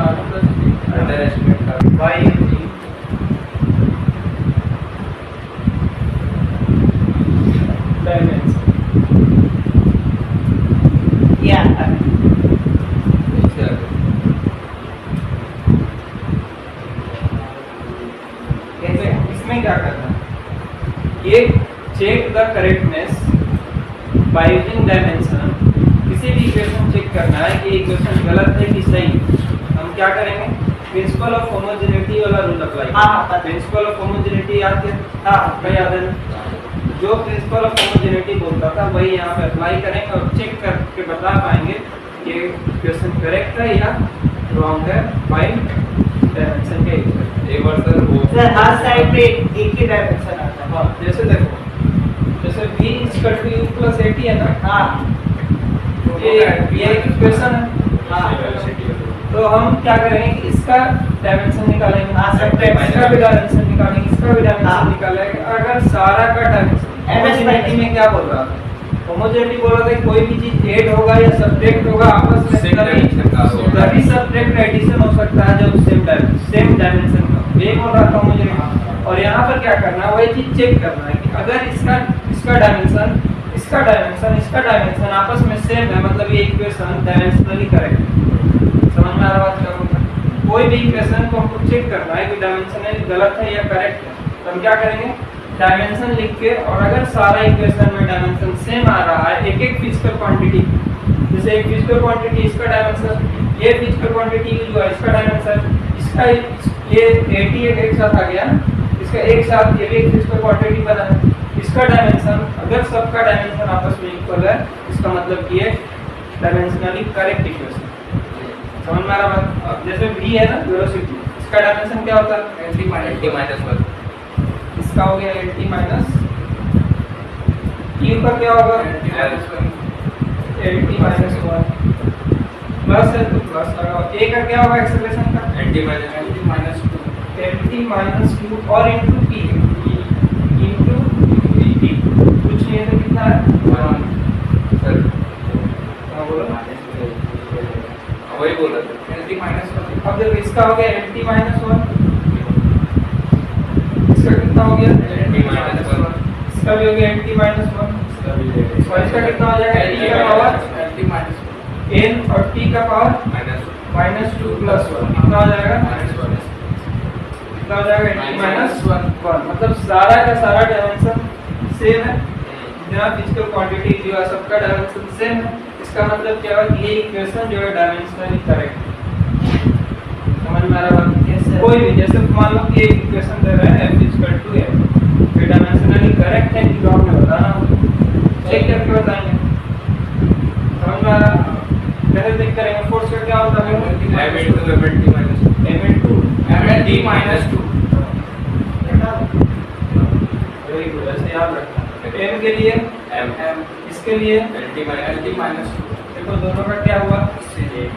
Under estimate का y dimension या कैसे इसमें क्या करना है, ये check the correctness by using dimension. किसी भी इक्वेशन चेक करना है कि इक्वेशन गलत है कि सही, हम क्या करेंगे, प्रिंसिपल ऑफ होमोजेनिटी वाला रूल अप्लाई। हाँ, प्रिंसिपल ऑफ होमोजेनिटी याद है? हाँ, क्या याद है? जो प्रिंसिपल ऑफ होमोजेनिटी बोलता था वही यहाँ पे अप्लाई करेंगे और चेक करके बता पाएंगे कि इक्वेशन करेक्ट है या रॉन्ग है बाय डायमेंशन के यूज। एक बार सर हर साइड पे एक ही डायमेंशन आता है। हाँ, जैसे देखो, जैसे v = u + 80 है ना, हाँ, ये एक इक्वेशन है। हाँ, तो हम क्या करेंगे कि इसका डायमेंशन निकालेंगे, हाँ, इसका भी डायमेंशन निकालेंगे, इसका भी हाँ। डायमेंशन निकालेंगे। अगर सारा का डायमेंशन होमोजेनिटी में क्या बोल रहा था, होमोजेनिटी बोल रहा था कि कोई भी चीज ऐड होगा या सब्ट्रैक्ट होगा आपस में, तभी सब्ट्रैक्ट एडिशन हो सकता है जब सेम डायमेंशन का, ये बोल रहा था होमोजेनिटी। और यहाँ पर क्या करना है, वही चीज चेक करना है कि अगर इसका डायमेंशन इसका डायमेंशन आपस में सेम है, मतलब ये इक्वेशन डायमेंशनली करेक्ट है। समझ में आ रहा है बात? कोई भी इक्वेशन को हमको चेक करना है कि डायमेंशन गलत है या करेक्ट है, तो हम क्या करेंगे, डायमेंशन लिख के, और अगर सारा इक्वेशन में डायमेंशन सेम आ रहा है, एक एक फिजिकल क्वांटिटी, जैसे एक फिजिकल क्वांटिटी इसका डायमेंशन, ये फिजिकल क्वांटिटी जो है इसका डायमेंशन, इसका ये 80 एक साथ आ गया, इसका एक साथ ये भी एक फिजिकल क्वांटिटी बना है, इसका डायमेंशन, अगर सबका डायमेंशन आपस में इक्वल है, इसका मतलब कि ये डायमेंशनली करेक्ट इक्वेशन। समझ में आ रहा है? अब जैसे v है ना, वेलोसिटी, इसका डायमेंशन क्या होता है, lt -1। इसका हो गया lt माइनस, u का क्या होगा, lt -1 प्लस है तो प्लस लगाओ। a का क्या होगा एक्सेलरेशन का, lt -2 और इनटू p, इनटू v, कुछ नहीं है तो कितना है 1 सर। हां बोलो, वही बोल रहा था lt -1। अब देखो इसका हो गया lt -1, इसका कितना हो गया lt -1, इसका भी हो गया lt -1, और इसका कितना हो जाएगा t का पावर n और t का पावर -2 + 1, कितना हो जाएगा कितना हो जाएगा nt -1। मतलब सारा का सारा डायमेंशन सेम है, जितना फिजिकल क्वांटिटी जो है सबका डायमेंशन सेम है। इसका मतलब क्या है कि ये इक्वेशन जो है डायमेंशनली करेक्ट है। समझ में आ रहा है? कोई भी, जैसे मान लो कि एक इक्वेशन दे रहा है f = f, ये डायमेंशनली करेक्ट है कि रॉन्ग है, बताना होगा, चेक करके बताएंगे। समझ में आ रहा है? कैसे चेक करेंगे, फोर्स का क्या होता है, m * mt -2। वेरी गुड, ऐसे याद रखना। m के लिए m, इसके लिए lt -2। देखो दोनों का क्या हुआ,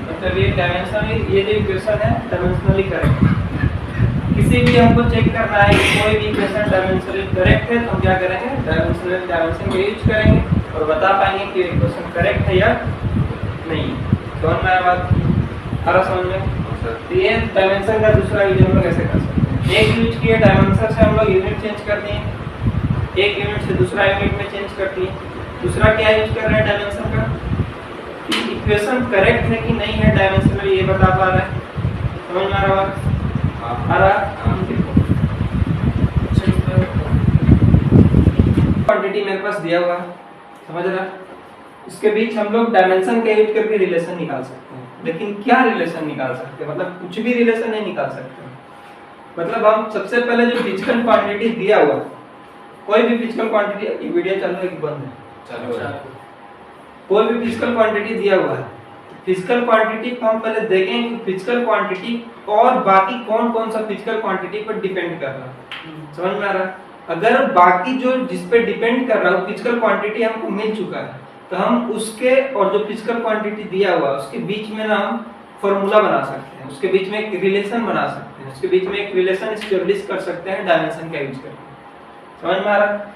मतलब ये डायमेंशनली, ये जो इक्वेशन है डायमेंशनली करेक्ट है। किसी भी हमको चेक करना है कि कोई भी इक्वेशन डायमेंशनली करेक्ट है, तो हम क्या करेंगे, डायमेंशन का यूज करेंगे और बता पाएंगे कि इक्वेशन करेक्ट है या नहीं। समझ में आया बात? आ समझ में? तो ये डायमेंशन का दूसरा यूज हम लोग कैसे कर सकते हैं, एक यूज किए डायमेंशन से हम लोग यूनिट चेंज कर दिए, एक यूनिट से दूसरा यूनिट में चेंज कर दिए। दूसरा क्या यूज कर रहे हैं डायमेंशन का, इक्वेशन करेक्ट है कि नहीं है डायमेंशन में, ये बता पा रहा है। समझ में आ रहा है? आ रहा क्वांटिटी मेरे पास दिया हुआ है, समझ रहा है? इसके बीच हम लोग डायमेंशन का यूज करके रिलेशन निकाल सकते हैं, लेकिन क्या रिलेशन निकाल सकते हैं, मतलब कुछ भी रिलेशन नहीं निकाल सकते। मतलब हम सबसे पहले जो फिजिकल क्वांटिटी दिया हुआ, कोई भी फिजिकल क्वांटिटी, वीडियो चालू है कि बंद है, चालू है, कोई भी फिजिकल क्वांटिटी दिया हुआ है, फिजिकल क्वांटिटी को हम पहले देखेंगे कि फिजिकल क्वांटिटी और बाकी कौन कौन सा फिजिकल क्वांटिटी पर डिपेंड कर रहा है। समझ में आ रहा है? अगर बाकी जो जिस पे डिपेंड कर रहा है फिजिकल क्वांटिटी हमको मिल चुका है, तो हम उसके और जो फिजिकल क्वांटिटी दिया हुआ है उसके बीच में ना हम फॉर्मूला बना सकते हैं, उसके बीच में एक रिलेशन बना सकते हैं, उसके बीच में एक रिलेशन एस्टैब्लिश कर सकते हैं डायमेंशन का यूज करके। समझ में आ रहा है?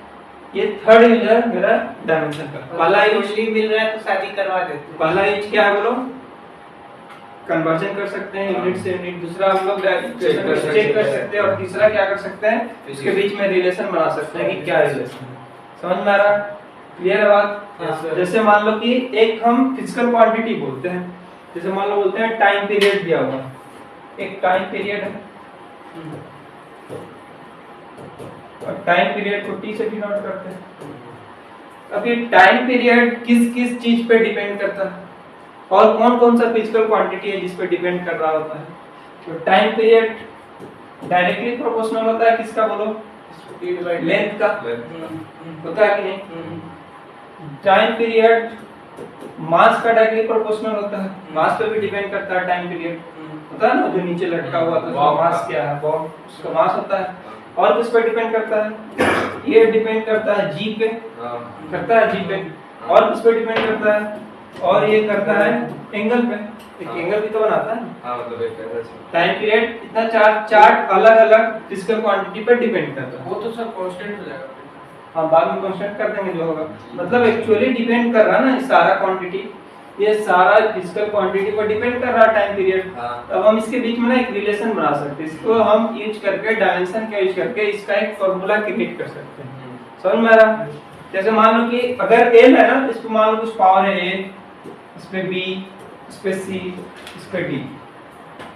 ये थर्ड यूज है मेरा डायमेंशन का। पहला यूज मिल रहा है तो शादी करवा देते, पहला यूज क्या है बोलो, कन्वर्जन कर सकते हैं यूनिट से यूनिट, दूसरा हम लोग चेक कर सकते हैं, और तीसरा क्या कर सकते हैं, इसके बीच में रिलेशन बना सकते हैं कि क्या रिलेशन है। समझ में आ रहा? क्लियर है बात? जैसे मान लो कि एक हम फिजिकल क्वांटिटी बोलते हैं, जैसे मान लो बोलते हैं टाइम पीरियड दिया हुआ, एक टाइम पीरियड है और टाइम पीरियड को टी से डिनोट करते हैं। अब ये टाइम पीरियड किस किस चीज पे डिपेंड करता है और कौन कौन सा फिजिकल क्वांटिटी है जिस पे डिपेंड कर रहा होता है? तो टाइम पीरियड डायरेक्टली प्रोपोर्शनल होता है किसका बोलो? लेंथ का होता है कि नहीं? टाइम पीरियड मास का डायरेक्टली प्रोपोर्शनल होता है, मास पे भी डिपेंड करता है टाइम पीरियड, होता है ना, जो नीचे लटका हुआ था उसका मास क्या है, बॉम्ब उसका मास होता है। और किस पे डिपेंड करता है? ये डिपेंड करता है जी पे, करता है जी पे। और किस पे डिपेंड करता है? और ये करता है एंगल पे, एक एंगल भी तो बनाता है। हां मतलब एक टाइम पीरियड इतना चार्ट अलग अलग फिजिकल क्वांटिटी पे डिपेंड करता है। वो तो सर कांस्टेंट हो जाएगा। हाँ बाद में कांस्टेंट कर देंगे जो होगा, मतलब एक्चुअली डिपेंड कर रहा है ना ये सारा क्वांटिटी, ये सारा फिजिकल क्वांटिटी पर डिपेंड कर रहा है टाइम पीरियड। अब हम इसके बीच में ना एक रिलेशन बना सकते हैं, इसको हम यूज करके डायमेंशन का यूज करके इसका एक फार्मूला क्रिएट कर सकते हैं। समझ में आ रहा? जैसे मान लो कि अगर m है ना, इसको मान लो कुछ पावर है a, इस पे b, इस पे c, इस पे d,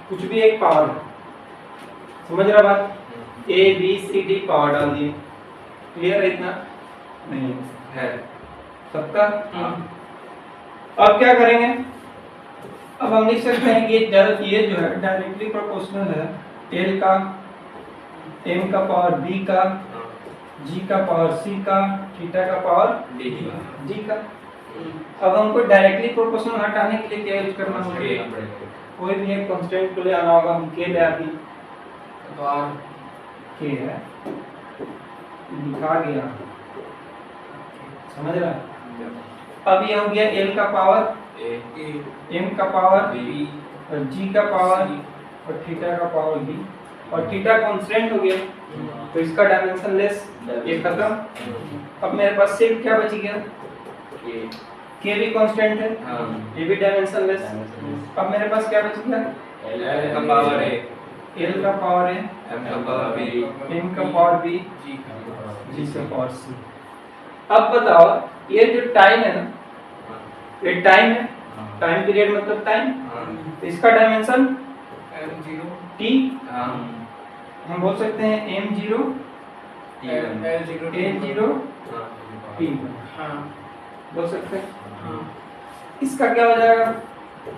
कुछ भी एक पावर है। समझ रहा बात? a b c d power डाल दिए, क्लियर है? इतना नहीं है सबका। अब क्या करेंगे? अब हम लिख सकते हैं कि ये जो है डायरेक्टली प्रोपोर्शनल है l का m का पावर b का g का पावर c का थीटा का पावर d का। अब हमको डायरेक्टली प्रोपोर्शनल हटाने के लिए क्या यूज करना होगा? कोई भी एक कांस्टेंट को ले आना होगा। हम k ले आती तो r k है, लिखा गया, समझ रहा? अब ये हो गया l का पावर m का पावर और g का पावर और थीटा का पावर b, और थीटा कांस्टेंट हो गया तो इसका डायमेंशन लेस, ये खत्म। अब मेरे पास सिर्फ क्या बच गया? k भी कांस्टेंट है, ये भी डायमेंशन लेस। अब मेरे पास क्या बच गया? l का पावर है, l का पावर है, m का पावर b, m का पावर b, g का g का पावर c। अब बताओ ये जो टाइम है ना, ये टाइम है, टाइम पीरियड मतलब टाइम, तो इसका डायमेंशन m0 t, हम बोल सकते हैं m0 l0 a0 t हां बोल सकते हैं। हां इसका क्या हो जाएगा?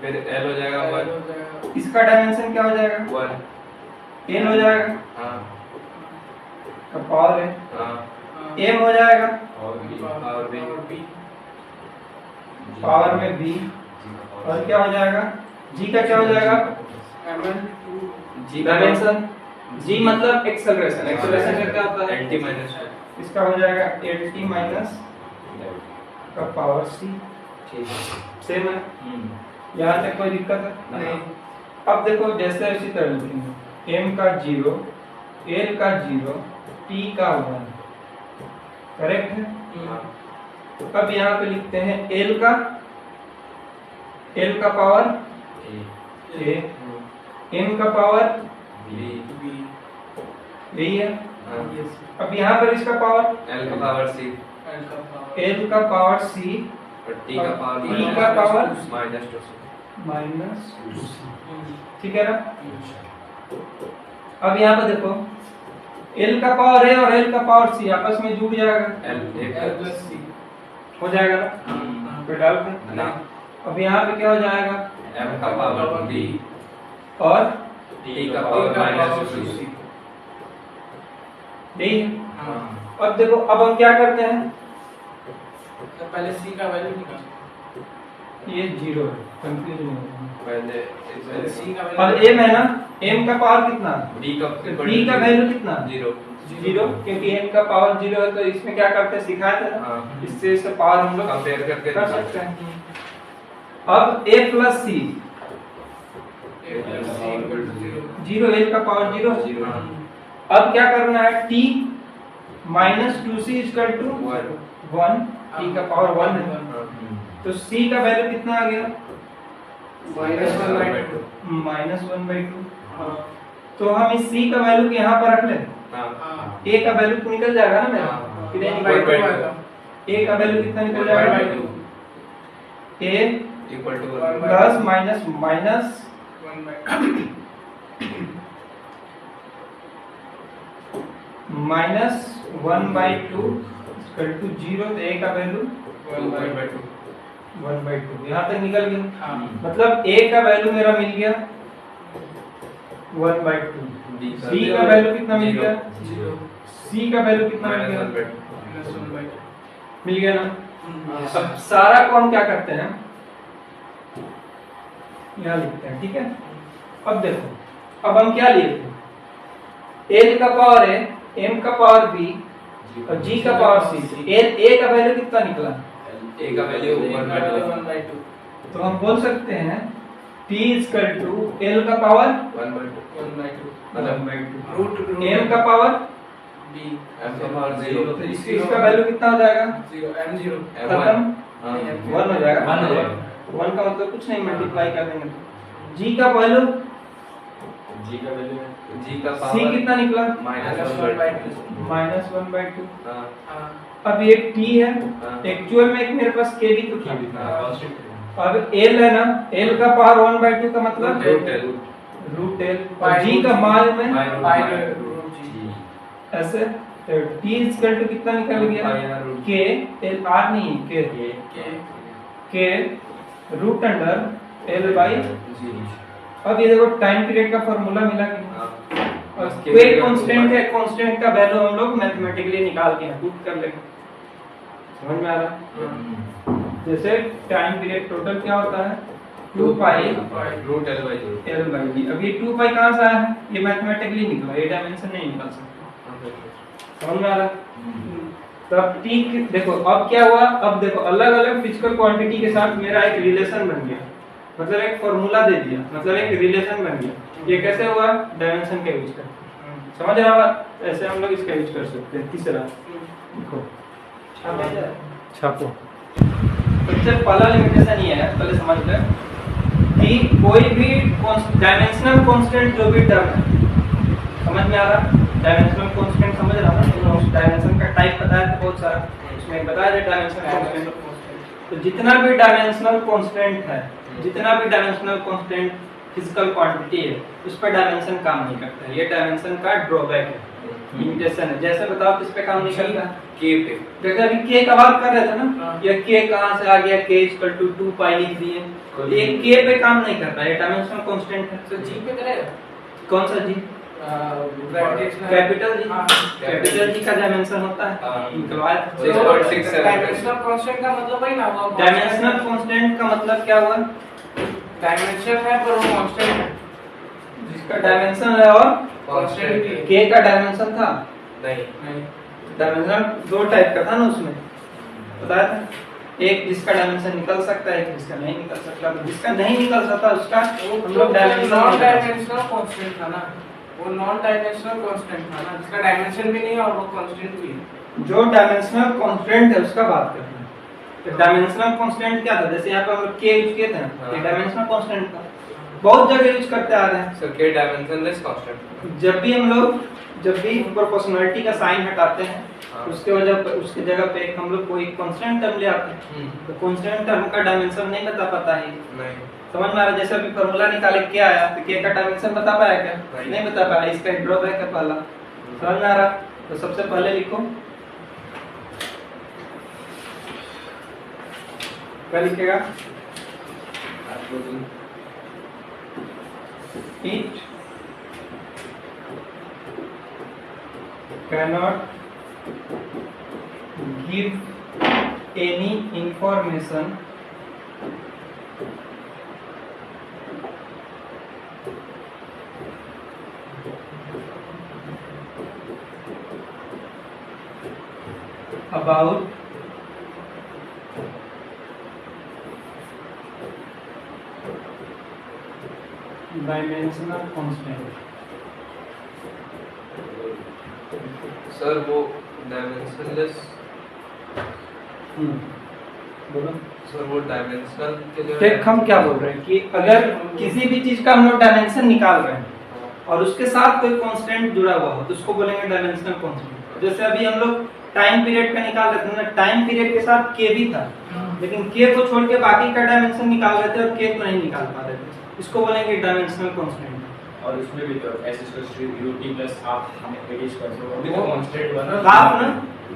फिर l हो जाएगा l 1, हो जाएगा इसका डायमेंशन क्या हो जाएगा? 1 n हो जाएगा, हां का पावर है, हां m हो जाएगा, और b पावर में b, और क्या हो जाएगा? g का क्या हो जाएगा? ml डायमेंशन g मतलब एक्सेलरेशन, एक्सेलरेशन का क्या होता है? lt - इसका हो जाएगा lt माइनस का पावर c। ठीक है। सेम है, यहाँ तक कोई दिक्कत है? नहीं। अब देखो जैसे इसी तरह लिखेंगे, m का 0, l का 0, t का 1, करेक्ट है? अब यहाँ पे लिखते हैं l का पावर a, m का पावर यही है। अब यहाँ पर इसका पावर l का पावर c l का पावर c और t का पावर t का पावर -2c। माइनस 2c, ठीक है ना? अब यहाँ पर देखो l का पावर a और l का पावर c आपस में जुड़ जाएगा, l c हो जाएगा ना? कोई डाउट है? ना। अब यहाँ पे क्या हो जाएगा? m का पावर b और t का पावर -2c। यही है। हाँ। अब देखो अब हम क्या करते हैं, तो पहले c का वैल्यू निकाल ये 0 है, कंफ्यूज नहीं होना। पहले पहले c का और वैल्यू m है ना, m का पावर कितना? d का b का वैल्यू कितना? 0। 0, क्योंकि m का पावर 0 है तो इसमें क्या करते हैं, सिखाए थे ना, हाँ। इससे इससे पावर हम लोग कंपेयर करके कर सकते हैं। अब a प्लस c, 0, l का पावर 0। 0। अब क्या करना है, t minus 2c equal to 1, t का पावर 1 है, तो c का वैल्यू कितना आ गया? -1/2 -1/2। हाँ तो हम इस c का वैल्यू यहाँ पर रख लें, हाँ हाँ a का वैल्यू तो निकल जाएगा ना मेरा, हाँ। कि नहीं 1/2 निकलेगा? आएगा a का वैल्यू कितना निकल जाएगा? 1/2 a equal to 10 minus minus 1/2 -1/2 equal to 0। तो a का वैल्यू 1/2 1/2 यहाँ तक निकल गया। हाँ मतलब a का वैल्यू मेरा मिल गया 1/2। b का वैल्यू कितना मिल गया? 0 c का वैल्यू कितना मिल गया? -1/2 मिल गया ना। अब सारा को हम क्या करते हैं, यहाँ लिखते हैं, ठीक है। अब देखो, अब हम क्या लिए थे, l का पावर a, m का पावर b और g का पावर c। a का वैल्यू कितना निकला? a का वैल्यू 1/2 1/2 तो हम बोल सकते हैं p l का पावर 1/2 मतलब 1/2, रूट m का पावर b m का पावर 0 तो इसका वैल्यू कितना हो जाएगा? 0 m0 खत्म, हाँ 1 हो जाएगा। 1 हो जाएगा। 1 का मतलब कुछ नहीं, मल्टीप्लाई कर देंगे। g का वैल्यू, g का वैल्यू g का c पावर कितना निकला? -1/2 -1/2। हाँ हाँ अब ये t है, हाँ। एक्चुअल में एक मेरे पास k भी तो था। हाँ अब l है ना, l का पावर 1/2 का मतलब रूट है रूट l, और g का मान में पाई रूट g ऐसे t इक्वल टू कितना निकल गया? k l r नहीं k के k root under l by. अब ये देखो टाइम पीरियड का फॉर्मूला मिला कि नहीं? और कोई कांस्टेंट है, कांस्टेंट का वैल्यू हम लोग मैथमेटिकली निकाल के पुट कर लेंगे। समझ में आ रहा है? जैसे टाइम पीरियड टोटल क्या होता है? 2 pi root l/2 l by d। अब ये 2 पाई कहाँ से आया है? ये मैथमेटिकली निकला, ये डायमेंशन नहीं निकल सकता। समझ में आ रहा है? तो अब t देखो, अब क्या हुआ, अब देखो अलग अलग फिजिकल क्वांटिटी के साथ मेरा एक रिलेशन बन गया, मतलब एक फॉर्मूला दे दिया, मतलब एक रिलेशन बन गया। ये कैसे हुआ? डायमेंशन का यूज कर, समझ रहा है? ऐसे हम लोग इसका यूज कर सकते हैं। तीसरा देखो, छापो। सबसे पहला लिमिटेशन ये है, पहले समझ ले कि कोई भी डायमेंशनल कांस्टेंट जो भी टर्म है, समझ में आ रहा? डायमेंशनल कांस्टेंट समझ रहा ना? तो डायमेंशन का टाइप पता है तो बहुत सारा, उसमें बताया जाए डायमेंशनल कांस्टेंट। तो जितना भी डायमेंशनल कांस्टेंट है, जितना भी डायमेंशनल कांस्टेंट फिजिकल क्वांटिटी है, उस पर डायमेंशन काम नहीं करता है। ये डायमेंशन का ड्रॉबैक है, लिमिटेशन है। जैसे बताओ किस पे काम नहीं करता? k पे। जैसे अभी k का बात कर रहे थे ना, ये k कहाँ से आ गया? k इक्वल टू 2 पाई लिख दिए, ये k पे काम नहीं करता, ये डायमेंशनल कांस्टेंट है। तो g पे करेगा कौन सा जी? Capital G. कैपिटल जी का डायमेंशन होता है, निकलवाया था। 6.67 डायमेंशनल कांस्टेंट का मतलब वही ना हुआ। डायमेंशनल कांस्टेंट का मतलब क्या हुआ? डायमेंशन है पर वो कांस्टेंट है, जिसका डायमेंशन है और कांस्टेंट ही है। k का डायमेंशन था। नहीं डायमेंशन दो टाइप का था ना उसमें, बताया था। एक जिसका डायमेंशन निकल सकता है, एक जिसका नहीं निकल सकता। तो जिसका नहीं निकल सकता उसका हम लोग डायमेंशन नॉन डायमेंशनल कांस्टेंट था ना, वो नॉन डायमेंशनल कांस्टेंट था ना, जिसका डायमेंशन भी नहीं है और वो कांस्टेंट भी है। जो डायमेंशनल कांस्टेंट है उसका बात करते हैं। तो डायमेंशनल कांस्टेंट क्या था? जैसे यहाँ पे हम लोग k यूज किए थे ना, ये डायमेंशनल कांस्टेंट था, बहुत जगह यूज करते आ रहे हैं। सो k डायमेंशनलेस कांस्टेंट। जब भी हम लोग प्रोपोर्शनलिटी का साइन हटाते हैं, उसके जगह पे एक हम लोग कोई कांस्टेंट टर्म ले आते हैं। तो कांस्टेंट टर्म का डायमेंशन नहीं बता पाता है, नहीं समझ में आ रहा? जैसे अभी फार्मूला निकाले क्या आया, तो k का डायमेंशन बता पाया क्या? नहीं। नहीं बता पाया, इसका ड्रॉबैक है पहला। समझ में आ रहा? तो सबसे पहले लिखो, क्या लिखेगा? It cannot give any information about dimensional constant। Sir वो डायमेंशनलेस बोलो। सर वो डायमेंशनल के जो देख हम क्या बोल रहे हैं कि अगर किसी भी चीज का हम लोग डायमेंशन निकाल रहे हैं और उसके साथ कोई कांस्टेंट जुड़ा हुआ हो तो उसको बोलेंगे डायमेंशनल कांस्टेंट। जैसे अभी हम लोग टाइम पीरियड का निकाल रहे थे ना, टाइम पीरियड के साथ के भी था, लेकिन के को छोड़ के बाकी का डायमेंशन निकाल रहे थे और के को नहीं निकाल पा रहे थे, इसको बोलेंगे डायमेंशनल कांस्टेंट। और इसमें भी तो s = ut प्लस हाफ हमें एडिट कर दो, वो भी तो कांस्टेंट बना हाफ ना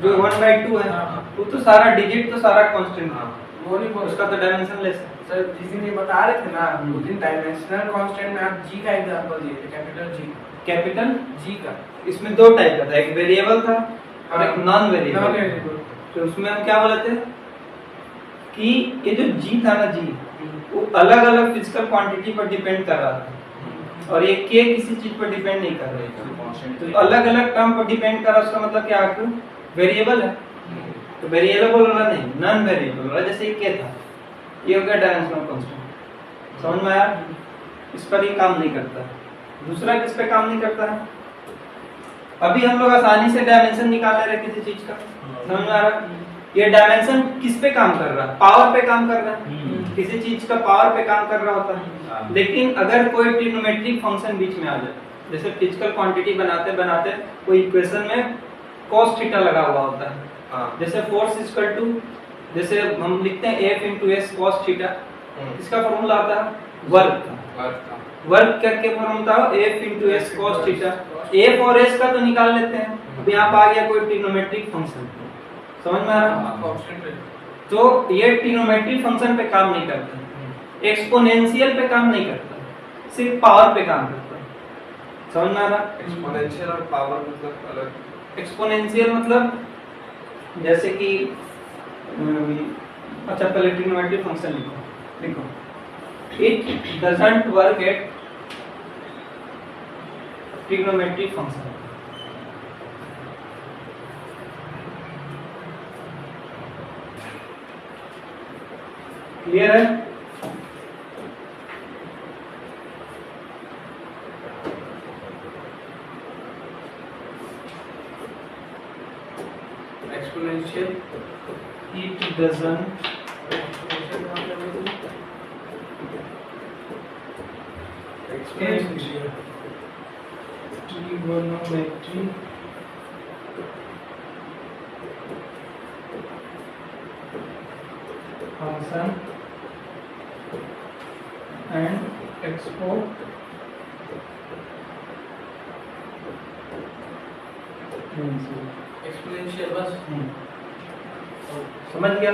जो 1/2 है वो तो सारा डिजिट तो सारा कांस्टेंट है, वो नहीं बोल उसका तो डायमेंशन लेस है। सर जिस दिन ये बता रहे थे ना उस दिन डायमेंशनल कांस्टेंट में आप जी का एग्जांपल दिए थे, कैपिटल जी कैपिटल जी का। इसमें दो टाइप का था, एक वेरिएबल था और एक नॉन वेरिएबल। वेरिएबल तो उसमें हम क्या बोले थे कि ये जो जी था ना, जी वो अलग अलग फिजिकल क्वांटिटी पर डिपेंड कर रहा था और ये के किसी चीज पर डिपेंड नहीं कर रहा है। तो अलग अलग टर्म पर डिपेंड कर रहा है, उसका मतलब क्या है, वेरिएबल है। तो वेरिएबल वाला नहीं, नॉन वेरिएबल वाला, जैसे ये के था, ये हो गया डायमेंशनल कांस्टेंट। समझ में आया? इस पर ये काम नहीं करता। दूसरा किस पे काम नहीं करता है? अभी हम लोग आसानी से डायमेंशन निकाल ले रहे किसी चीज का, समझ में आ रहा है? ये डायमेंशन किस पे काम कर रहा है? पावर पे काम कर रहा है। किसी चीज का पावर पे काम कर रहा होता है। लेकिन अगर कोई ट्रिग्नोमेट्रिक फंक्शन बीच में आ जाए, जैसे फिजिकल क्वांटिटी बनाते बनाते कोई इक्वेशन में cos थीटा लगा हुआ होता है, जैसे फोर्स इक्वल टू, जैसे हम लिखते हैं F × S cos थीटा, इसका फॉर्मूला आता है वर्क का, वर्क करके फॉर्मूला था F × S cos theta. F और S का तो निकाल लेते हैं, अब यहाँ पर आ गया कोई ट्रिग्नोमेट्रिक फंक्शन, समझ में आ रहा है? तो ये ट्रिग्नोमेट्रिक फंक्शन पे काम नहीं करता, एक्सपोनेंशियल पे काम नहीं करता, सिर्फ पावर पे काम करता है। समझ में आ रहा? एक्सपोनेंशियल और पावर मतलब अलग। एक्सपोनेंशियल मतलब जैसे कि अच्छा पहले ट्रिग्नोमेट्रिक फंक्शन लिखो, it doesn't work at trigonometric function. Clear है? Exponential It doesn't trigonometry function and exponential। Exponential बस समझ गया?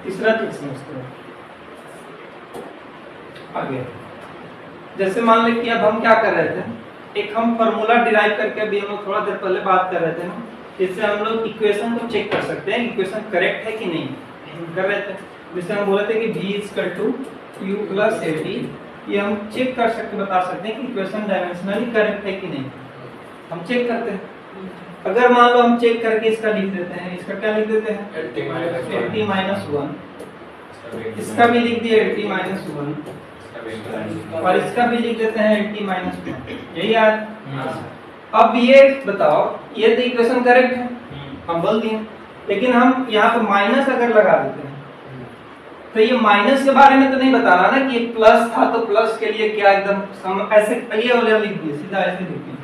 तीसरा चीज समझते हैं आगे। जैसे मान ले कि अब हम क्या कर रहे थे, एक हम फार्मूला डिराइव करके अभी हम लोग थोड़ा देर पहले बात कर रहे थे ना, इससे हम लोग इक्वेशन को चेक कर सकते हैं इक्वेशन करेक्ट है कि नहीं, कर रहे थे। जैसे हम बोले थे कि v = u + at, ये हम चेक कर सकते, बता सकते हैं कि इक्वेशन डायमेंशनली करेक्ट है कि नहीं, हम चेक करते हैं। अगर मान लो हम चेक करके इसका लिख देते हैं, इसका क्या लिख देते हैं, at - 1, इसका भी लिख दिया at - 1 और इसका भी लिख देते हैं at - 1, यही याद। अब ये बताओ, ये तो इक्वेशन करेक्ट है, हम बोल दिए, लेकिन हम यहाँ पे माइनस अगर लगा देते हैं तो ये माइनस के बारे में तो नहीं बताना ना कि प्लस था तो प्लस के लिए क्या एकदम ऐसे ये वाला लिख दिए, सीधा ऐसे लिख दिए,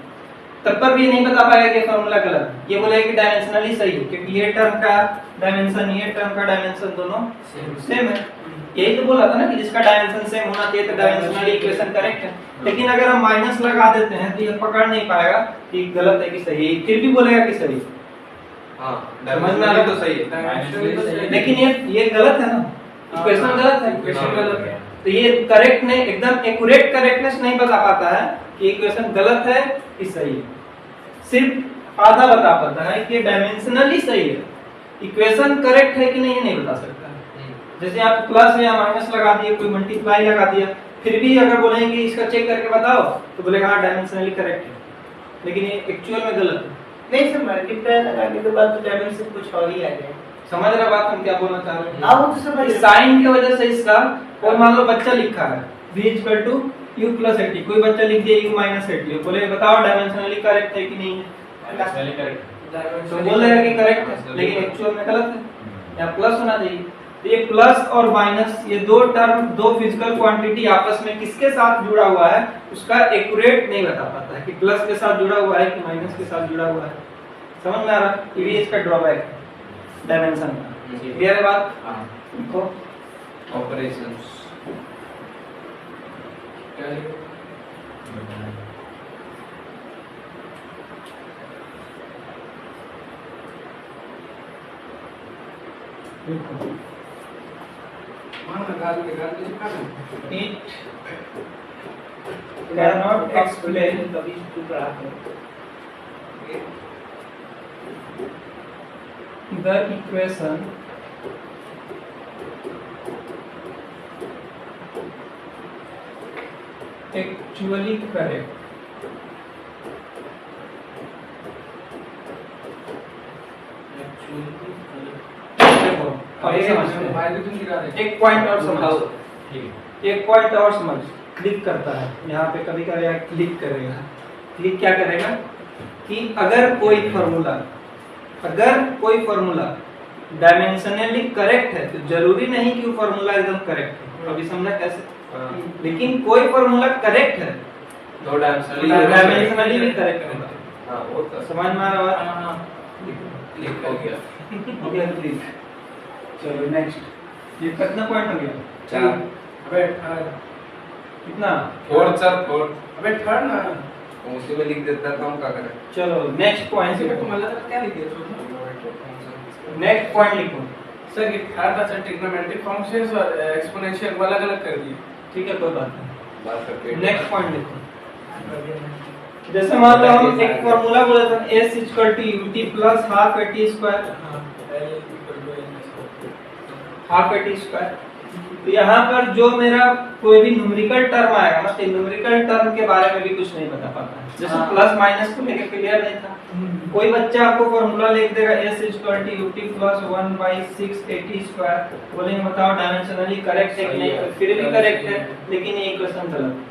तब पर भी नहीं बता पाएगा कि फॉर्मूला गलत। ये बोलेगा कि डायमेंशनली सही है क्योंकि ये टर्म का डायमेंशन ये टर्म का डायमेंशन दोनों सेम है। यही तो बोला था ना कि जिसका डायमेंशन सेम होना चाहिए तो डायमेंशनली इक्वेशन करेक्ट है। लेकिन अगर हम माइनस लगा देते हैं तो ये पकड़ नहीं पाएगा कि गलत है कि सही है, फिर भी बोलेगा कि सही। हां, समझ में आ रहा तो सही है, लेकिन ये गलत है ना, इक्वेशन गलत है, इक्वेशन गलत है। तो ये करेक्ट नहीं, एकदम एक्यूरेट करेक्टनेस नहीं बता पाता है कि इक्वेशन गलत है कि सही है, सिर्फ आधा बता पाता है कि डायमेंशनली सही है, इक्वेशन करेक्ट है कि नहीं बता सकता है। जैसे आप प्लस या माइनस लगा दिए, कोई मल्टीप्लाई लगा दिया, फिर भी अगर बोलेंगे इसका चेक करके बताओ तो बोलेगा हाँ डायमेंशनली करेक्ट है, लेकिन ये एक्चुअल में गलत है। नहीं सर, मल्टीप्लाई लगाने के बाद तो डायमेंशन कुछ और ही आ जाए। समझ रहा बात हम क्या बोलना चाह रहे हैं? हाँ वो तो समझ रहे। साइन की वजह से इसका, और मान लो बच्चा लिखा है v = u + 80, कोई बच्चा लिख दिया u - 80, बोले बताओ डायमेंशनली करेक्ट है कि नहीं है, तो बोल रहा है कि करेक्ट है, लेकिन एक्चुअल में गलत है, यहाँ प्लस होना चाहिए। तो ये प्लस और माइनस, ये दो टर्म, दो फिजिकल क्वांटिटी आपस में किसके साथ जुड़ा हुआ है उसका एक्यूरेट नहीं बता पाता है कि प्लस के साथ जुड़ा हुआ है कि माइनस के साथ जुड़ा हुआ है। समझ में आ रहा? ये भी इसका ड्रॉबैक है डायमेंशन का। क्लियर है बात? हाँ। देखो ऑपरेशंस क्या लिखो? हाँ ना गाल के चिपका दो। it cannot explain कभी चुप रहा है। the equation actually correct। देखो अब ये समझ भाई तुम दिखा दे। एक पॉइंट और समझो, ठीक है। एक पॉइंट और समझ। क्लिक करता है यहाँ पे, कभी कभी क्लिक करेगा। क्लिक क्या करेगा कि अगर कोई फॉर्मूला डायमेंशनली करेक्ट है तो जरूरी नहीं कि वो फॉर्मूला एकदम करेक्ट है। अभी समझा कैसे? लेकिन कोई फॉर्मूला करेक्ट है दो डायमेंशनली भी करेक्ट होगा। हाँ वो तो समझ में आ रहा है? हाँ हाँ। क्लिक हो गया। हो गया क्लिक। चलो नेक्स्ट। ये कितना पॉइंट हो गया? 4 अबे थर्ड। कितना? 4 सर 4 अबे थर्ड ना। उसी में लिख देता था हम क्या करें। चलो नेक्स्ट पॉइंट ऐसे लिखो। को मतलब क्या लिखे हो? नेक्स्ट पॉइंट लिखो। सर ये थर्ड था सर, ट्रिग्नोमेट्रिक फंक्शंस और एक्सपोनेंशियल को अलग-अलग कर दिए। ठीक है, कोई बात नहीं। बात करके नेक्स्ट पॉइंट लिखो। जैसे मान लो हम एक फार्मूला बोला था s ut plus half at square, half at square। तो यहाँ पर जो मेरा कोई भी न्यूमेरिकल टर्म आएगा ना, तो न्यूमेरिकल टर्म के बारे में भी कुछ नहीं बता पाता है। जैसे प्लस माइनस को लेके क्लियर नहीं था। कोई बच्चा आपको फार्मूला लिख देगा s ut plus 1/6 at square, बोलेंगे बताओ डायमेंशनली करेक्ट है कि नहीं? तो फिर भी करेक्ट है, लेकिन ये इक्वेशन गलत है।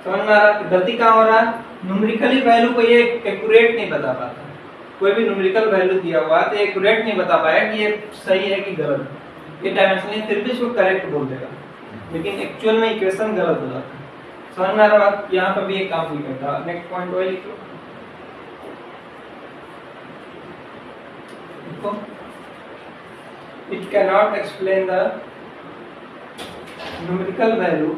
समझ में आ रहा है? गलती कहाँ हो रहा है? न्यूमेरिकली वैल्यू को ये एक्यूरेट नहीं बता पाता। कोई भी न्यूमेरिकल वैल्यू दिया हुआ है तो एक्यूरेट नहीं बता पाया कि ये सही है कि गलत है। ये डायमेंशनली फिर भी इसको करेक्ट बोल देगा, लेकिन एक्चुअल में इक्वेशन गलत हो जाता है। समझ में आ रहा है? यहाँ पर भी एक काम नहीं करता। नेक्स्ट पॉइंट वही लिखो। It can not explain the numerical value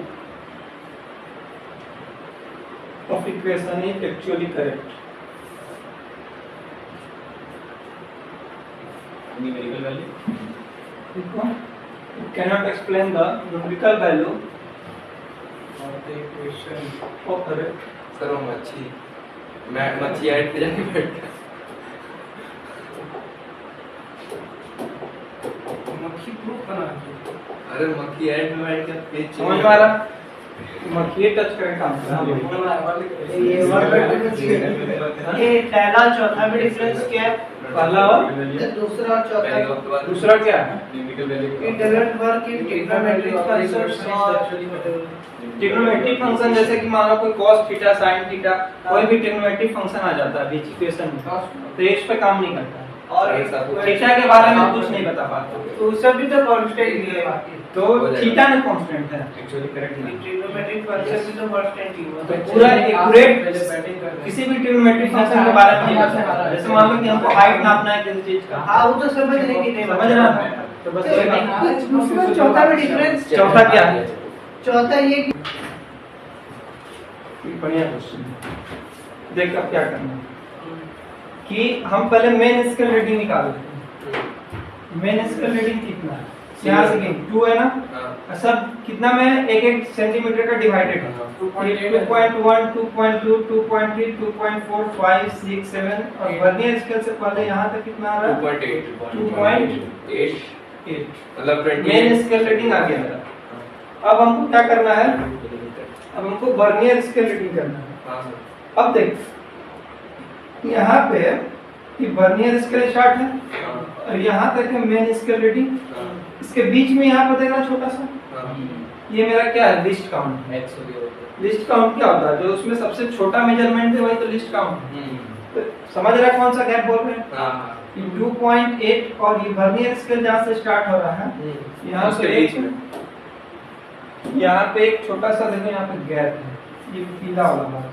of equation is actually correct। Numerical value देखो, it cannot explain the numerical value और the equation of correct। Sir वो मच्छी मैं मच्छी ऐड पे जाके बैठ गया। मक्खी प्रूफ बना दी। अरे मक्खी ऐड में बैठ के पेज समझ में आ रहा? मक्खी टच करके काम कर रहा है। ये पहला चौथा में डिफरेंस क्या है? पहला और दूसरा और चौथा दूसरा क्या है? Numerical value it doesn't work in trigonometric functions और ट्रिग्नोमेट्रिक फंक्शन, जैसे कि मान लो कोई cos थीटा sin थीटा, कोई भी ट्रिग्नोमेट्रिक फंक्शन आ जाता है बीच इक्वेशन में, तो इस पे काम नहीं करता। और थीटा के बारे में कुछ नहीं बता पाता, तो उससे भी तो कांस्टेंट ही है। तो थीटा में कांस्टेंट है। एक्चुअली करेक्ट नहीं। ट्रिग्नोमेट्रिक फंक्शन भी तो कांस्टेंट ही हुआ। तो पूरा एक्यूरेट पहले बैटिंग कर रहे किसी भी ट्रिग्नोमेट्रिक फंक्शन के बारे में नहीं बता पाता। जैसे मान लो कि हमको हाइट नापना है किसी चीज का, हाँ वो तो समझने की नहीं समझ रहा है? तो बस वही दूसरा चौथा में डिफरेंस चौथा क्या है? चौथा ये कि बढ़िया क्वेश्चन। देख अब क्या करना है कि हम पहले मेन स्केल रीडिंग निकाल लेते हैं। मेन स्केल रीडिंग कितना है? यहाँ से 2 है ना? हाँ सब कितना में 1-1 सेंटीमीटर का डिवाइडेड है। 2.1 2.2 2.3 2.4 5 6 7 और वर्नियर स्केल से पहले यहाँ तक कितना आ रहा है? 2.8 8। मतलब 20 मेन स्केल रीडिंग आ गया मेरा। अब हमको क्या करना है? अब हमको वर्नियर स्केल रीडिंग करना है। हाँ सर अब देख यहाँ पे कि वर्नियर स्केल स्टार्ट है हाँ और यहाँ तक है मेन स्केल रीडिंग। हाँ इसके बीच में यहाँ पर देखना छोटा सा, हाँ ये मेरा क्या है? लिस्ट काउंट है। एक्स हो गया। लिस्ट काउंट क्या होता है? जो उसमें सबसे छोटा मेजरमेंट है वही तो लिस्ट काउंट है। हम्म तो समझ रहा है कौन सा गैप बोल रहे हैं? हाँ ये 2.8 और ये वर्नियर स्केल जहाँ से स्टार्ट हो रहा है यहाँ उसके पे बीच में यहाँ पे एक छोटा सा देखो यहाँ पे गैप है, ये पीला वाला भाग,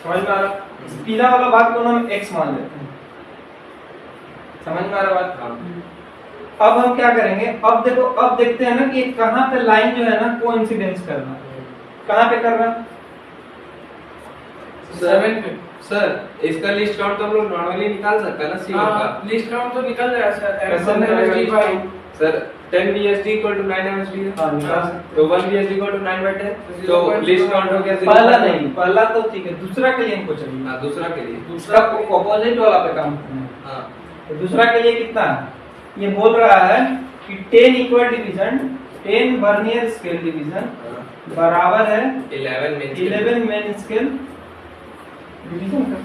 समझ में आ रहा? इस पीला वाला भाग को हम x मान लेते हैं, समझ में आ रहा बात? अब हम क्या करेंगे, अब देखो, अब देखते हैं ना कि कहाँ पे लाइन जो है ना कोइंसिडेंस कर रहा है, कहाँ पे कर रहा है? 7 पे सर इसका लिस्ट काउंट तो हम लोग नॉर्मली निकाल सकते हैं ना C1 का। हाँ लिस्ट काउंट तो निकल रहा है सर कैसे M1 निकलेगा MSD list by count? Sir 10 VSD equal to 9 MSD है। हाँ, निकाल सकते तो 1 VSD इक्वल टू 9/10 तो 0.0 लिस्ट काउंट हो गया हैं। पहला नहीं, पहला तो ठीक है, दूसरा के लिए हमको चाहिए, हां दूसरा के लिए दूसरा ऑपोजिट वाला पे काम करना है। हां तो दूसरा के लिए कितना है? ये बोल रहा है कि 10 equal division 10 vernier scale division बराबर है 11 में 11 मेन स्केल डिवीजन का,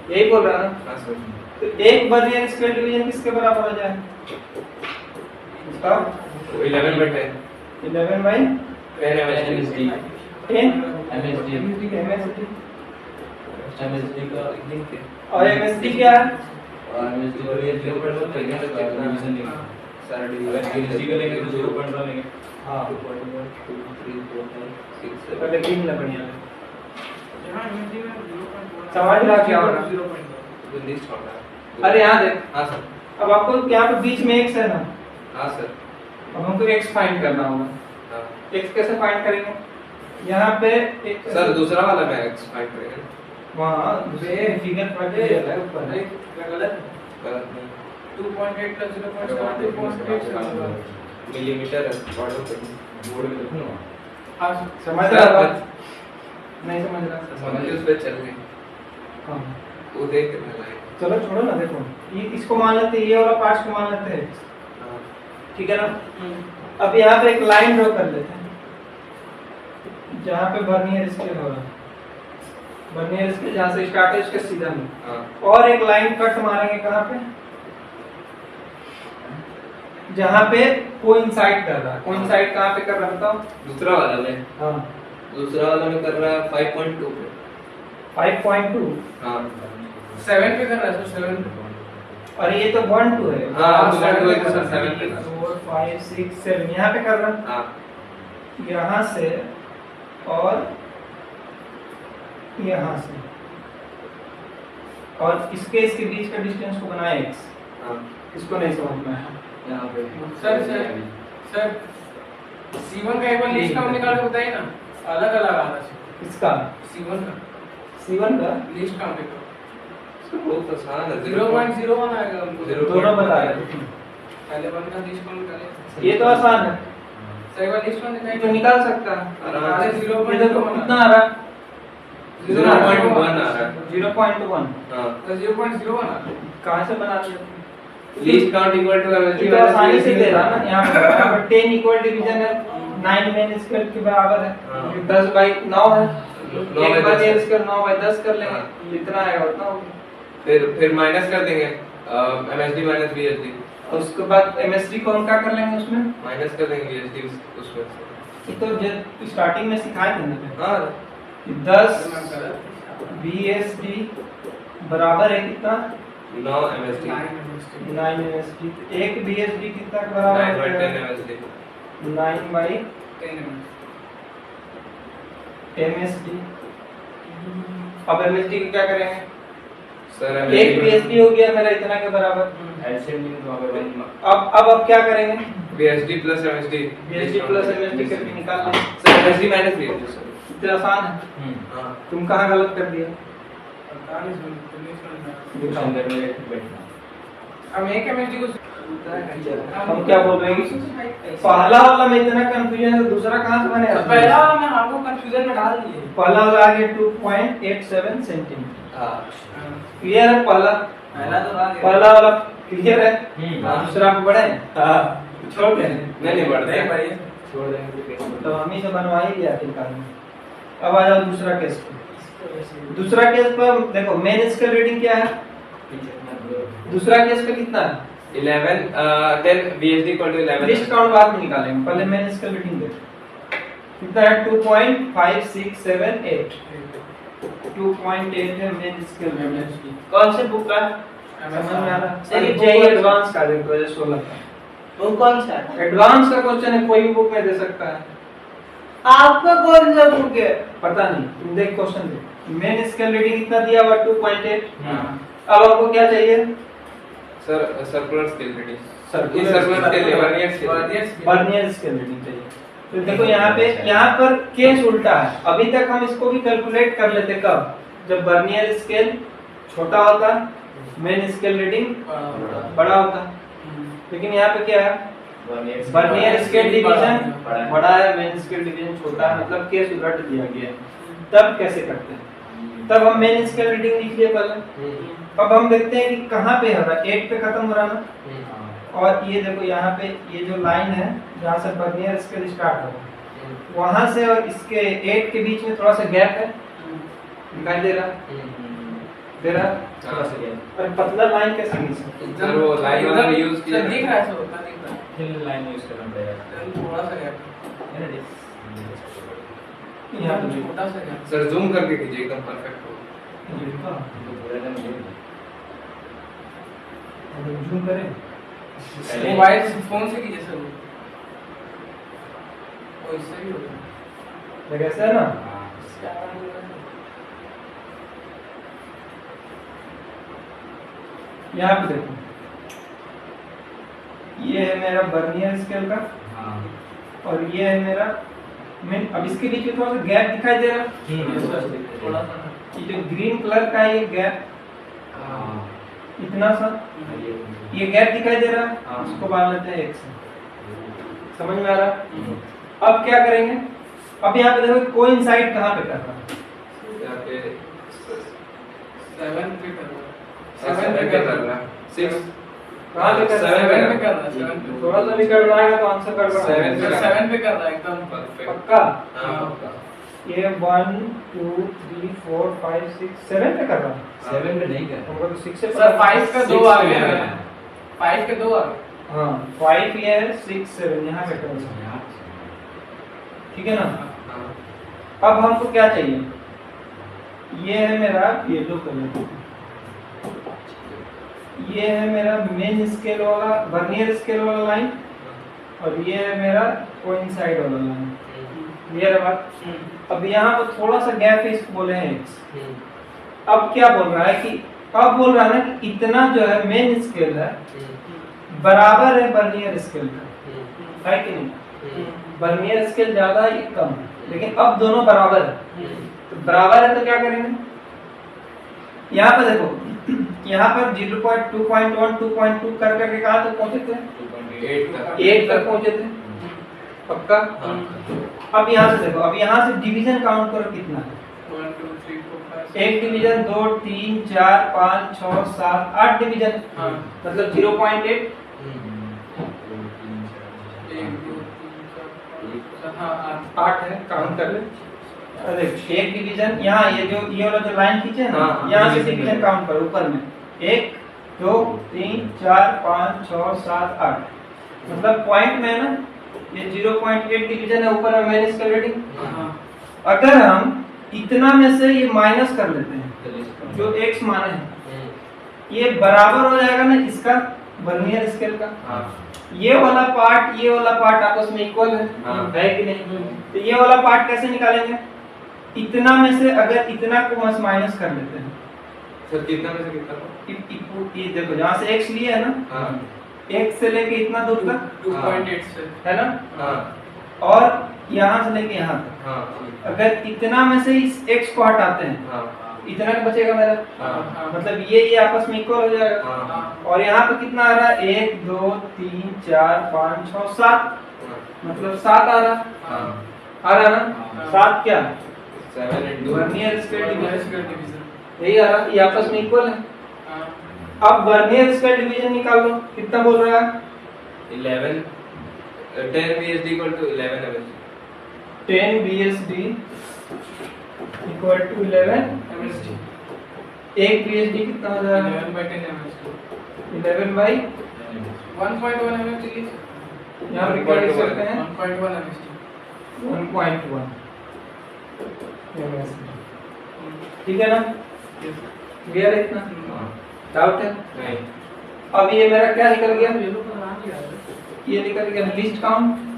यही बोल रहा है ना? हां सर तो एक वर्नियर स्केल डिवीजन किसके बराबर हो जाए? इसका 11/10 11 बाई 10 MSD 10 MSD MSD का और MSD क्या है? और MSD को ये 0.1 लेंगे तो डिवीजन लेंगे सर अगर MSD का लेंगे तो 0.1 लेंगे हाँ 2.1 2 3 4 5 6 7 पहले तीन लगनिया है, यहाँ MSD में 0.1 समझ रहा क्या हो रहा है? 0.1 लिस्ट काउंट है। अरे यहाँ देख, हां सर अब आपको यहाँ पे बीच में x है ना, हां सर अब हमको x फाइंड करना होगा। हां x कैसे फाइंड करेंगे? यहाँ पे एक सर दूसरा वाला मैं एक्सपाइंड करेंगे वहाँ दूसरे फिगर पर दिया है ऊपर है। गलत गलत नहीं 2.8 plus 0.7 मिलीमीटर है पढ़ो तो बोर्ड में देखो ना हाँ समझ रहा है? नहीं समझ रहा? समझ उस पे चल गए हाँ वो देख के मैं लाइन चलो छोड़ो ना, देखो ये इसको मान लेते हैं, ये वाला पार्ट को मान लेते हैं, हां ठीक है ना? अब यहाँ पे एक लाइन ड्रॉ कर लेते हैं जहाँ पे वर्नियर स्केल हो रहा है, वर्नियर स्केल जहाँ से स्टार्ट है उसके सीधा में, हां और एक लाइन कट मारेंगे कहाँ पे? जहाँ पे कोइंसाइड कर रहा है, कोइंसाइड कहाँ पे कर रहा है बताओ? दूसरा वाला में हाँ दूसरा वाला में कर रहा है 5.2 पे 5.2 हां 7 पे कर रहा है सर 7 और ये तो 1 2 है, हां हाँ, 2.2 है तो 7 7 पे 4 5 6 7 यहाँ पे कर रहा है, हां यहाँ से और यहाँ से, और इसके बीच का डिस्टेंस को बनाया x, हां इसको नहीं समझ में आया। यहाँ पे सर C1 का एक बार लिस्ट काउंट निकाल के बताइए ना, अलग अलग आ रहा है इसका C1 का C1 का लिस्ट काउंट है इसका बहुत आसान है 0.01 आएगा हमको Zero- दोनों बता रहे हैं। पहले 1 का लिस्ट काउंट करें ये तो आसान है, सर एक बार लिस्ट काउंट ये तो दिखाइए निकाल सकता है। आराम अरे से। 0.1 ये देखो कितना आ रहा है? 0.1 आ रहा है 0.1 हां 0.01 आ रहा है कहाँ से बना दिया? लीस्ट काउंट इक्वल टू ये तो आसानी से दे रहा ना, यहाँ पर 10 इक्वल डिवीजन है 9 मेन स्क्वायर के बराबर है, हाँ। 10 बाई 9 है, 9 एक by bar 10 main square 9 by 10 कर लेंगे, हाँ। इतना आएगा उतना होगा। फिर माइनस कर देंगे MSD माइनस VSD और उसके बाद MSD को हम क्या कर लेंगे उसमें? माइनस कर देंगे VSD उसमें ये तो जब स्टार्टिंग में सिखाए थे ना, हां 10 VSD बराबर है कितना? 9 MSD 9 MSD, एक VSD कितना के बराबर 9/10 है? MSD 9 by 10 MSD। अब MSD को क्या करेंगे? सर एक VSD हो गया मेरा इतना के बराबर। एलसीएम नहीं तो अगर अब क्या करेंगे? VSD plus MSD VSD plus MSD करके निकाल लें। Sir MSD minus VSD sir इतना आसान है, हां तुम कहाँ गलत कर दिया? अंदर में बैठना हम एक MSD को हम क्या बोल रहे हैं? पहला वाला में इतना कंफ्यूजन है, दूसरा कहाँ से बनेगा? तो पहला वाला मैं आपको कंफ्यूजन में डाल दिए पहला वाला आ गया 2.87 सेंटीमीटर, हां क्लियर है? पहला पहला वाला क्लियर है? दूसरा आपको बढ़े? हाँ छोड़ दे, नहीं बढ़ता है छोड़ देंगे तो हम ही से बनवा ही दिया फिर काम। अब आ जाओ दूसरा केस पे। दूसरा केस पर देखो मेन स्केल रीडिंग क्या है? दूसरा केस पे कितना है? 11 10 VSD equal to 11 list count बाद में निकालेंगे, पहले मेन स्केल रीडिंग देखो कितना है? 2.5678 2.8 है मेन स्केल रीडिंग। कौन से बुक का? समझ में आ रहा? चलिए, जेई एडवांस का देखो ये 16 का वो कौन सा है? एडवांस का क्वेश्चन है, कोई भी बुक में दे सकता है। आपका कौन सा बुक है? पता नहीं, तुम देख क्वेश्चन देख। मेन स्केल रीडिंग कितना दिया हुआ 2.8। हाँ। अब आपको क्या चाहिए? Sir circular scale reading, circular circular scale vernier scale, vernier scale reading चाहिए। तो देखो यहाँ पर केस उल्टा है। अभी तक हम इसको भी कैलकुलेट कर लेते कब, जब वर्नियर स्केल छोटा होता, मेन स्केल रीडिंग बड़ा होता। लेकिन यहाँ पे क्या है, वर्नियर स्केल डिवीजन बड़ा है, मेन स्केल डिवीजन छोटा है, मतलब केस उलट दिया गया है। तब कैसे करते हैं? तब हम मेन स्केल रीडिंग लिख लिए पहले। अब हम देखते हैं कि कहाँ पे है, 8 पे खत्म हो रहा है ना। और ये देखो यहाँ पे ये जो लाइन है जहाँ से वर्नियर स्केल स्टार्ट हो, वहां से और इसके 8 के बीच में थोड़ा सा गैप है, दिखाई दे रहा थोड़ा सा गैप। और पतला लाइन कैसे खींच सकते हैं? सर वो लाइन वाला यूज किया दिख रहा है, सब उतना दिख रहा है। थिन लाइन यूज करना पड़ेगा। थोड़ा सा गैप यहाँ पे देखो। छोटा सा गैप। सर जूम करके कीजिए, एकदम परफेक्ट हो। ये देखो, तो पूरा दिन ये अगर जूम करें मोबाइल से, फोन से कीजिए सर। वो इससे भी होता है। तो कैसा है ना, यहाँ पे देखो, ये है मेरा वर्नियर स्केल का हां और ये है मेरा मेन। अब इसके बीच में थोड़ा सा गैप दिखाई दे रहा है, थोड़ा सा। ये जो ग्रीन कलर का है ये गैप, हां इतना सा ये गैप दिखाई दे रहा है, इसको मान लेते हैं 1 से। समझ में आ रहा है? अब क्या करेंगे, अब यहाँ पे देखो कोइंसाइड कहाँ पे कर रहा है, यहाँ पे 7 पे कर रहा है। 7 पे कर रहा है, 6 कहाँ पे कर रहा है? 7 पे कर रहा है, 7 पे। थोड़ा सा भी कर रहा है तो आंसर कर रहा है। 7 पे। 7 पे कर रहा है एकदम। परफेक्ट। पक्का? हाँ पक्का। ये 1 2 3 4 5 6 7 पे कर रहा है। 7 पे नहीं कर हमको तो 6 से सर 5 का 2 आ गया है। है। 5 का 2 आ गया। हाँ 5 ये है, 6 7 यहाँ पे कर सकते हैं। ठीक है ना? हाँ। अब हमको क्या चाहिए, ये है मेरा येलो कलर, ये है मेरा मेन स्केल वाला वर्नियर स्केल वाला लाइन, और ये है मेरा कोइंसाइड वाला लाइन। क्लियर है बात? अब यहाँ पर थोड़ा सा गैप है, इसको बोले हैं x। अब क्या बोल रहा है कि, अब बोल रहा है ना कि इतना जो है मेन स्केल है बराबर है वर्नियर स्केल का, है कि नहीं? वर्नियर स्केल ज्यादा है, ये कम है, लेकिन अब दोनों बराबर है। तो बराबर है तो क्या करेंगे, यहाँ पर देखो, यहाँ पर 0.2.1 2.2 कर करके कहाँ तक पहुंचे थे? 8 तक पहुंचे थे। पक्का? अब यहाँ से देखो, अब यहाँ से डिवीजन काउंट करो कितना है। 1 2 3 4 5 एक डिवीजन 2 3 4 5 6 7 8 डिवीजन, हाँ। मतलब 0.8। 1 2 3 4 5 हाँ 8 है, काउंट कर ले। अरे एक डिवीजन यहाँ, ये वाला जो लाइन खींचे ना, हाँ, यहाँ से division डिवीजन काउंट करो ऊपर में। 1 2 3 4 5 6 7 8, मतलब पॉइंट में है ना, ये 0.8 डिवीजन है ऊपर में माइनस कर रेटिंग। हाँ। अगर हम इतना में से ये माइनस कर लेते हैं जो x माने है, ये बराबर हो जाएगा ना इसका वर्नियर स्केल का। ये वाला पार्ट आपस में इक्वल है, है कि नहीं? तो ये वाला पार्ट कैसे निकालेंगे, इतना में से अगर इतना को माइनस कर लेते हैं, सर कितना में से कितना? ये देखो जहाँ से x लिया है ना, हाँ। x से लेके इतना दूर तक 2.8 से है ना, हाँ। और यहाँ से लेके यहाँ तक, हाँ। अगर इतना में से इस x को हटाते हैं, हाँ। इतना का बचेगा मेरा, हाँ। मतलब ये आपस में इक्वल हो जाएगा। हाँ। और यहाँ पे कितना आ रहा है, 1 2 3 4 5 6 7, मतलब 7 आ रहा, हाँ। आ रहा ना, 7 क्या 7 into vernier scale division, division. यही आ रहा, ये आपस में इक्वल है। अब वर्नियर स्केल डिवीजन निकाल लो, कितना बोल रहा है, 11 10 VSD equal to 11 MSD। 10 BSD equal to 11 MSD। एक BSD कितना हो जाएगा, 11/10 MSD। 11 by 1.1 MSD। यहाँ पे क्या लिख सकते हैं, 1.1 MSD। 1.1 MSD। ठीक है ना, क्लियर है इतना? डाउट है? नहीं अब ये मेरा क्या निकल गया? येलो कलर आ गया है। ये निकल गया लीस्ट काउंट।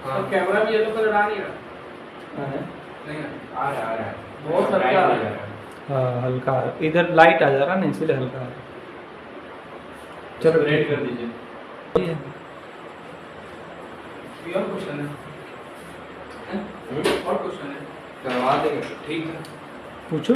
और कैमरा में येलो कलर आ नहीं रहा। नहीं आ रहा है बहुत हल्का आ रहा है। हाँ हल्का है। इधर लाइट आ जा रहा है ना, इसलिए हल्का है। चलो रेड कर दीजिए। ये है। ये और क्वेश्चन है। और क्वेश्चन है। करवा देंगे ठीक है पूछो।